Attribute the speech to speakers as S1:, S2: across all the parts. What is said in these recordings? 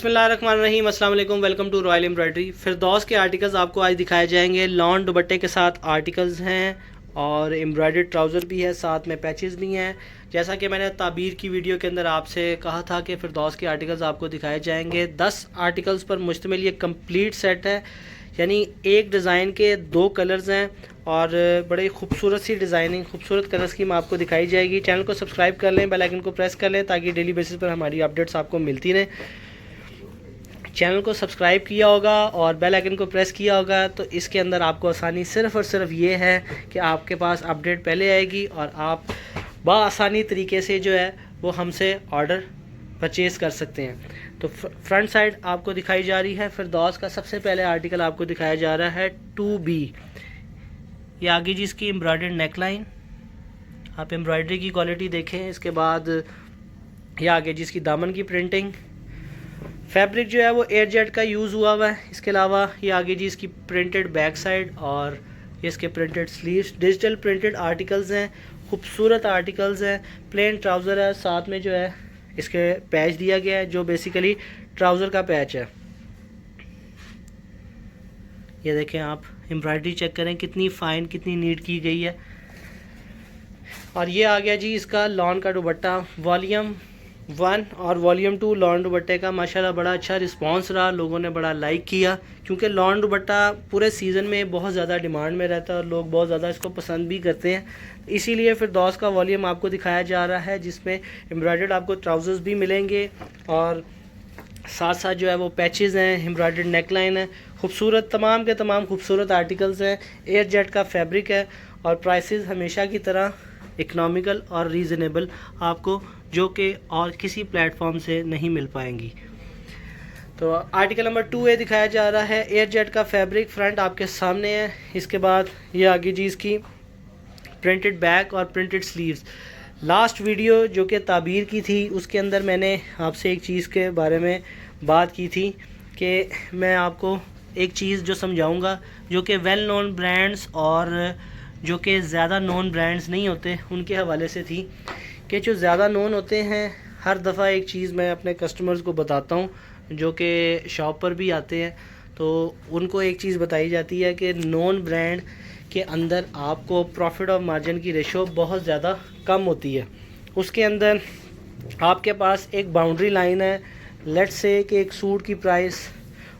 S1: बिस्मिल्लाहिर्रहमानिर्रहीम, अस्सलाम वालेकुम, वेलकम टू रॉयल एम्ब्रॉयडरी। फिरदौस के आर्टिकल्स आपको आज दिखाए जाएंगे। लॉन दुपट्टे के साथ आर्टिकल्स हैं और एम्ब्रॉयडर्ड ट्राउज़र भी है, साथ में पैचेस भी हैं। जैसा कि मैंने ताबीर की वीडियो के अंदर आपसे कहा था कि फिरदौस के आर्टिकल्स आपको दिखाए जाएंगे। 10 आर्टिकल्स पर मुश्तमिल ये कंप्लीट सेट है, यानी एक डिज़ाइन के 2 कलर्स हैं और बड़े खूबसूरत सी डिज़ाइनिंग, खूबसूरत कलर स्कीम आपको दिखाई जाएगी। चैनल को सब्सक्राइब कर लें, बेल आइकन को प्रेस कर लें ताकि डेली बेसिस पर हमारी अपडेट्स आपको मिलती रहें। चैनल को सब्सक्राइब किया होगा और बेल आइकन को प्रेस किया होगा तो इसके अंदर आपको आसानी सिर्फ़ और सिर्फ ये है कि आपके पास अपडेट पहले आएगी और आप बआसानी तरीके से जो है वो हमसे ऑर्डर परचेज़ कर सकते हैं। तो फ्रंट साइड आपको दिखाई जा रही है। फिरदौस का सबसे पहले आर्टिकल आपको दिखाया जा रहा है 2B। ये आगे जी इसकी एम्ब्रॉयडर्ड नेकलाइन, आप एम्ब्रॉयडरी की क्वालिटी देखें। इसके बाद ये आगे जी इसकी दामन की प्रिंटिंग, फैब्रिक जो है वो एयर जेट का यूज़ हुआ हुआ है। इसके अलावा ये आगे जी इसकी प्रिंटेड बैक साइड और ये इसके printed sleeves, digital printed articles हैं, खूबसूरत आर्टिकल्स हैं। प्लेन ट्राउज़र है, साथ में जो है इसके पैच दिया गया है जो बेसिकली ट्राउज़र का पैच है। ये देखें आप, एम्ब्रॉयडरी चेक करें कितनी फ़ाइन, कितनी नीट की गई है। और ये आ गया जी इसका लॉन का दुपट्टा, वॉल्यूम 1 और वॉल्यूम 2 लॉन दुपट्टे का। माशाल्लाह बड़ा अच्छा रिस्पांस रहा, लोगों ने बड़ा लाइक किया क्योंकि लॉन दुपट्टा पूरे सीज़न में बहुत ज़्यादा डिमांड में रहता है और लोग बहुत ज़्यादा इसको पसंद भी करते हैं। इसीलिए फिरदौस का वॉल्यूम आपको दिखाया जा रहा है जिसमें एम्ब्रॉयडर्ड आपको ट्राउज़र्स भी मिलेंगे और साथ साथ जो है वो पैचेस हैं, एम्ब्रॉयडर्ड नेकलाइन है। खूबसूरत, तमाम के तमाम खूबसूरत आर्टिकल्स हैं। एयर जेट का फैब्रिक है और प्राइसेस हमेशा की तरह इकनॉमिकल और रीज़नेबल आपको, जो कि और किसी प्लेटफॉर्म से नहीं मिल पाएंगी। तो आर्टिकल नंबर 2A दिखाया जा रहा है। एयर जेट का फैब्रिक, फ्रंट आपके सामने है। इसके बाद ये आगे जी इसकी प्रिंटेड बैक और प्रिंटेड स्लीव्स। लास्ट वीडियो जो कि ताबीर की थी उसके अंदर मैंने आपसे एक चीज़ के बारे में बात की थी कि मैं आपको एक चीज़ जो समझाऊंगा जो कि वेल नोन ब्रांड्स और जो कि ज़्यादा नोन ब्रांड्स नहीं होते उनके हवाले से थी कि जो ज़्यादा नोन होते हैं, हर दफ़ा एक चीज़ मैं अपने कस्टमर्स को बताता हूँ जो कि शॉप पर भी आते हैं, तो उनको एक चीज़ बताई जाती है कि नोन ब्रांड के अंदर आपको प्रॉफिट और मार्जिन की रेशो बहुत ज़्यादा कम होती है। उसके अंदर आपके पास एक बाउंड्री लाइन है। लेट्स से कि एक सूट की प्राइस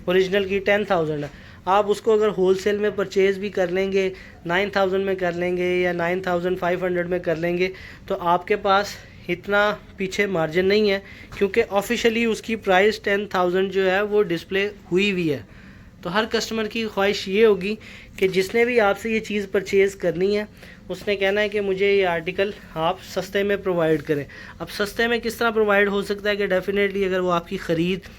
S1: ओरिजिनल की 10,000 है, आप उसको अगर होलसेल में परचेज़ भी कर लेंगे, 9,000 में कर लेंगे या 9,500 में कर लेंगे, तो आपके पास इतना पीछे मार्जिन नहीं है क्योंकि ऑफिशियली उसकी प्राइस 10,000 जो है वो डिस्प्ले हुई हुई है। तो हर कस्टमर की ख्वाहिश ये होगी कि जिसने भी आपसे ये चीज़ परचेज़ करनी है उसने कहना है कि मुझे ये आर्टिकल आप सस्ते में प्रोवाइड करें। अब सस्ते में किस तरह प्रोवाइड हो सकता है कि डेफिनेटली अगर वो आपकी ख़रीद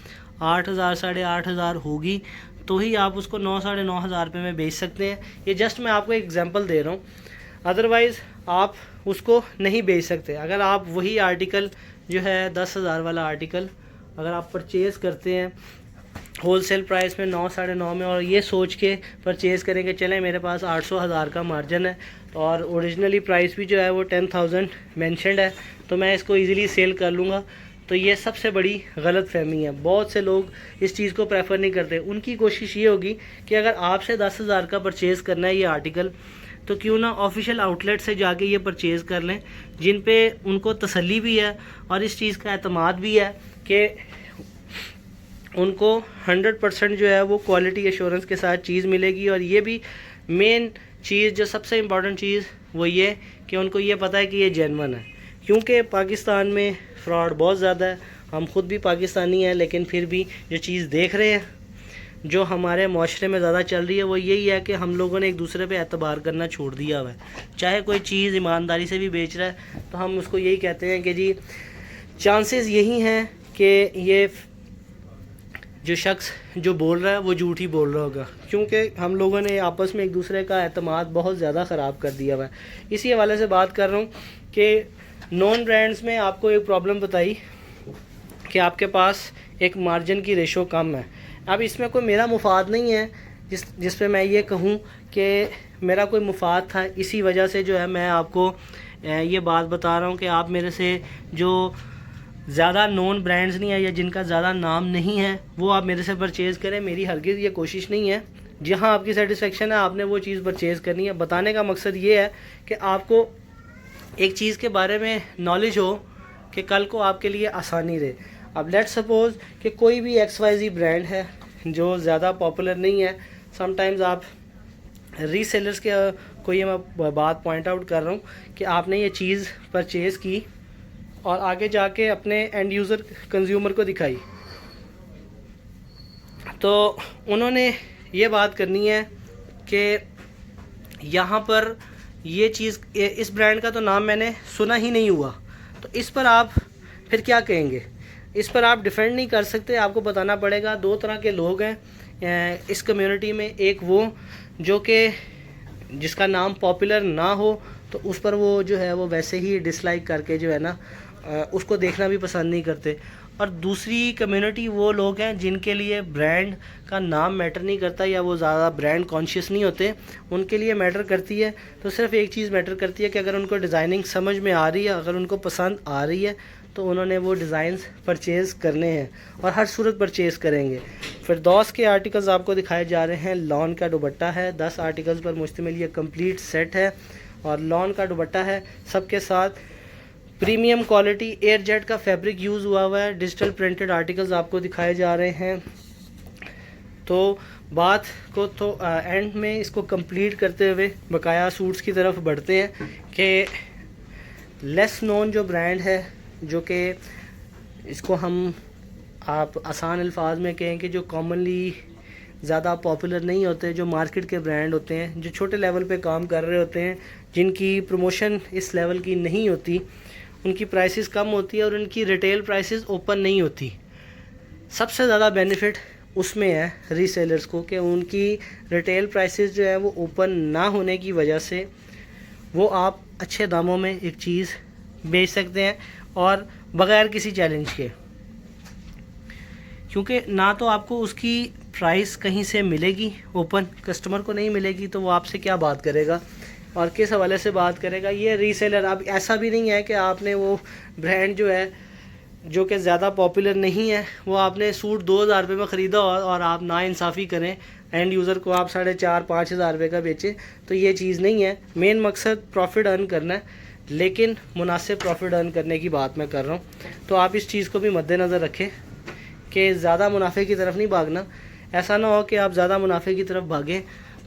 S1: 8,000 8,500 होगी तो ही आप उसको 9 साढ़े 9 हज़ार रुपये में बेच सकते हैं। ये जस्ट मैं आपको एक एग्जांपल दे रहा हूँ, अदरवाइज़ आप उसको नहीं बेच सकते। अगर आप वही आर्टिकल जो है 10,000 वाला आर्टिकल अगर आप परचेज़ करते हैं होलसेल प्राइस में 9 साढ़े 9 में और ये सोच के परचेज़ करेंगे चलें मेरे पास 800 हज़ार का मार्जिन है और ओरिजिनली प्राइस भी जो है वो 10,000 मेंशन्ड है तो मैं इसको ईज़िली सेल कर लूँगा, तो ये सबसे बड़ी गलत फहमी है। बहुत से लोग इस चीज़ को प्रेफर नहीं करते। उनकी कोशिश ये होगी कि अगर आपसे 10,000 का परचेज़ करना है ये आर्टिकल तो क्यों ना ऑफिशियल आउटलेट से जाके ये परचेज़ कर लें जिन पे उनको तसल्ली भी है और इस चीज़ का एतमाद भी है कि उनको 100% जो है वो क्वालिटी एश्योरेंस के साथ चीज़ मिलेगी। और ये भी मेन चीज़, जो सबसे इम्पॉर्टेंट चीज़ वो ये कि उनको ये पता है कि ये जेन्युइन है, क्योंकि पाकिस्तान में फ्रॉड बहुत ज़्यादा है। हम खुद भी पाकिस्तानी हैं लेकिन फिर भी जो चीज़ देख रहे हैं जो हमारे माशरे में ज़्यादा चल रही है वो यही है कि हम लोगों ने एक दूसरे पे एतबार करना छोड़ दिया हुआ है। चाहे कोई चीज़ ईमानदारी से भी बेच रहा है तो हम उसको यही कहते हैं कि जी चांसेस यही हैं कि ये जो शख्स जो बोल रहा है वो झूठ ही बोल रहा होगा, क्योंकि हम लोगों ने आपस में एक दूसरे का एतमाद बहुत ज़्यादा ख़राब कर दिया हुआ है। इसी हवाले से बात कर रहा हूँ कि नॉन ब्रांड्स में आपको एक प्रॉब्लम बताई कि आपके पास एक मार्जिन की रेशो कम है। अब इसमें कोई मेरा मुफाद नहीं है जिस पे मैं ये कहूँ कि मेरा कोई मुफाद था, इसी वजह से जो है मैं आपको ये बात बता रहा हूँ कि आप मेरे से जो ज़्यादा नोन ब्रांड्स नहीं है या जिनका ज़्यादा नाम नहीं है वो आप मेरे से परचेज़ करें। मेरी हरगिज़ ये कोशिश नहीं है। जहाँ आपकी सेटिस्फेक्शन है आपने वो चीज़ परचेज़ करनी है। बताने का मकसद ये है कि आपको एक चीज़ के बारे में नॉलेज हो कि कल को आपके लिए आसानी रहे। अब लेट्स सपोज़ कि कोई भी XYZ ब्रांड है जो ज़्यादा पॉपुलर नहीं है। समटाइम्स आप रीसेलर्स के को ये मैं बात पॉइंट आउट कर रहा हूँ कि आपने ये चीज़ परचेज़ की और आगे जाके अपने एंड यूज़र कंज्यूमर को दिखाई, तो उन्होंने ये बात करनी है कि यहाँ पर ये चीज़, इस ब्रांड का तो नाम मैंने सुना ही नहीं हुआ, तो इस पर आप फिर क्या कहेंगे? इस पर आप डिफेंड नहीं कर सकते। आपको बताना पड़ेगा। दो तरह के लोग हैं इस कम्युनिटी में। एक वो जो कि जिसका नाम पॉपुलर ना हो तो उस पर वो जो है वो वैसे ही डिसलाइक करके जो है ना उसको देखना भी पसंद नहीं करते। और दूसरी कम्युनिटी वो लोग हैं जिनके लिए ब्रांड का नाम मैटर नहीं करता या वो ज़्यादा ब्रांड कॉन्शियस नहीं होते। उनके लिए मैटर करती है तो सिर्फ एक चीज़ मैटर करती है कि अगर उनको डिज़ाइनिंग समझ में आ रही है, अगर उनको पसंद आ रही है तो उन्होंने वो डिज़ाइंस परचेज़ करने हैं और हर सूरत परचेज़ करेंगे। फिरदौस के आर्टिकल्स आपको दिखाए जा रहे हैं। लॉन का दुपट्टा है, 10 आर्टिकल्स पर मुश्तमिल ये कंप्लीट सेट है और लॉन का दुपट्टा है। सबके साथ प्रीमियम क्वालिटी एयर जेट का फैब्रिक यूज़ हुआ है। डिजिटल प्रिंटेड आर्टिकल्स आपको दिखाए जा रहे हैं। तो बात को तो एंड में इसको कंप्लीट करते हुए बकाया सूट्स की तरफ बढ़ते हैं कि लेस नोन जो ब्रांड है, जो कि इसको हम आप आसान अल्फाज में कहें कि जो कॉमनली ज़्यादा पॉपुलर नहीं होते, जो मार्केट के ब्रांड होते हैं, जो छोटे लेवल पे काम कर रहे होते हैं, जिनकी प्रमोशन इस लेवल की नहीं होती, उनकी प्राइसेस कम होती है और उनकी रिटेल प्राइसेस ओपन नहीं होती। सबसे ज़्यादा बेनिफिट उसमें है रीसेलर्स को कि उनकी रिटेल प्राइसेस जो है वो ओपन ना होने की वजह से वो आप अच्छे दामों में एक चीज़ बेच सकते हैं और बग़ैर किसी चैलेंज के, क्योंकि ना तो आपको उसकी प्राइस कहीं से मिलेगी ओपन, कस्टमर को नहीं मिलेगी तो वो आपसे क्या बात करेगा और किस हवाले से बात करेगा। ये रीसेलर, अब ऐसा भी नहीं है कि आपने वो ब्रांड जो है जो कि ज़्यादा पॉपुलर नहीं है वो आपने सूट 2000 रुपये में ख़रीदा और आप नाइंसाफ़ी करें, एंड यूज़र को आप 4500-5000 रुपये का बेचें, तो ये चीज़ नहीं है। मेन मकसद प्रॉफिट अर्न करना है, लेकिन मुनासिब प्रॉफिट अर्न करने की बात मैं कर रहा हूँ। तो आप इस चीज़ को भी मद्देनज़र रखें कि ज़्यादा मुनाफे की तरफ नहीं भागना। ऐसा ना हो कि आप ज़्यादा मुनाफे की तरफ भागें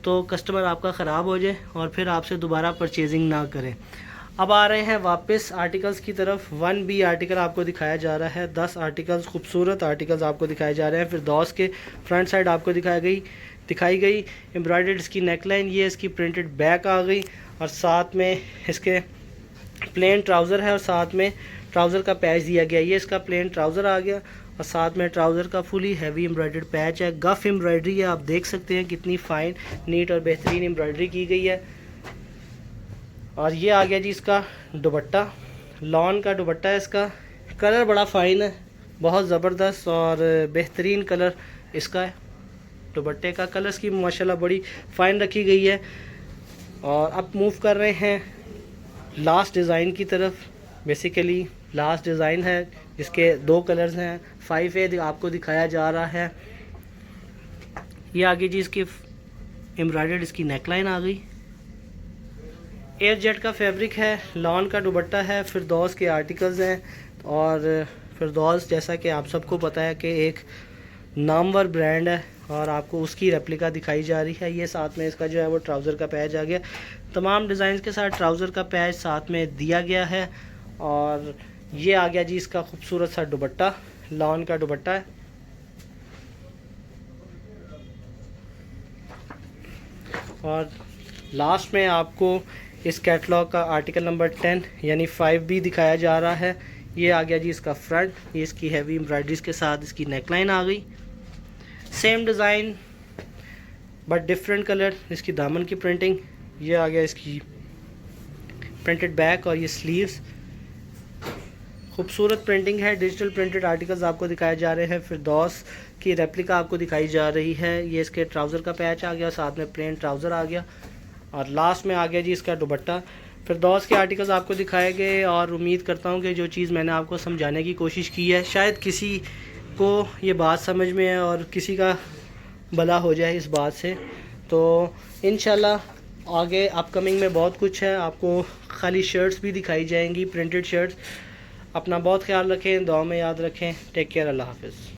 S1: तो कस्टमर आपका ख़राब हो जाए और फिर आपसे दोबारा परचेजिंग ना करें। अब आ रहे हैं वापस आर्टिकल्स की तरफ। 1B आर्टिकल आपको दिखाया जा रहा है। 10 आर्टिकल्स, खूबसूरत आर्टिकल्स आपको दिखाए जा रहे हैं। फिरदौस के फ्रंट साइड आपको दिखाई गई एम्ब्रॉयडर्ड इसकी नेकलाइन, ये इसकी प्रिंटेड बैक आ गई और साथ में इसके प्लेन ट्राउज़र है और साथ में ट्राउज़र का पैच दिया गया। ये इसका प्लेन ट्राउज़र आ गया और साथ में ट्राउज़र का फुली हैवी एम्ब्रॉयडर्ड पैच है। गफ़ एम्ब्रॉयडरी है, आप देख सकते हैं कितनी फ़ाइन, नीट और बेहतरीन एम्ब्रॉयडरी की गई है। और ये आ गया जी इसका दुपट्टा, लॉन का दुपट्टा है। इसका कलर बड़ा फ़ाइन है, बहुत ज़बरदस्त और बेहतरीन कलर इसका है। दुपट्टे का कलर्स की माशाल्लाह बड़ी फ़ाइन रखी गई है। और अब मूव कर रहे हैं लास्ट डिज़ाइन की तरफ। बेसिकली लास्ट डिज़ाइन है जिसके 2 कलर्स हैं। 5A आपको दिखाया जा रहा है। ये आगे जी इसकी एम्ब्रॉयडर्ड इसकी नेकलाइन आ गई। एयर जेट का फैब्रिक है, लॉन का दुपट्टा है, फिरदौस के आर्टिकल्स हैं। और फिरदौस जैसा कि आप सबको पता है कि एक नामवर ब्रांड है और आपको उसकी रेप्लिका दिखाई जा रही है। ये साथ में इसका जो है वो ट्राउज़र का पैच आ गया। तमाम डिज़ाइन के साथ ट्राउज़र का पैच साथ में दिया गया है। और ये आ गया जी इसका खूबसूरत सा दुपट्टा, लॉन का दुपट्टा है। और लास्ट में आपको इस कैटलॉग का आर्टिकल नंबर 10 यानी 5B दिखाया जा रहा है। ये आ गया जी इसका फ्रंट, ये इसकी हैवी एम्ब्रॉयडरीज के साथ इसकी नेकलाइन आ गई। Same design but different colour, इसकी दामन की प्रिंटिंग। ये आ गया इसकी प्रिंटेड बैक और ये स्लीव्स, खूबसूरत प्रिंटिंग है। डिजिटल प्रिंटेड आर्टिकल्स आपको दिखाए जा रहे हैं। फिरदौस की रेप्लिका आपको दिखाई जा रही है। ये इसके ट्राउज़र का पैच आ गया, साथ में प्लेन ट्राउज़र आ गया। और लास्ट में आ गया जी इसका दुपट्टा। फिरदौस के आर्टिकल्स आपको दिखाए गए और उम्मीद करता हूँ कि जो चीज़ मैंने आपको समझाने की कोशिश की है शायद किसी को ये बात समझ में है और किसी का भला हो जाए इस बात से। तो इंशाल्लाह आगे अपकमिंग में बहुत कुछ है, आपको खाली शर्ट्स भी दिखाई जाएंगी, प्रिंटेड शर्ट्स। अपना बहुत ख्याल रखें, दुआ में याद रखें। टेक केयर, अल्लाह हाफ़िज़।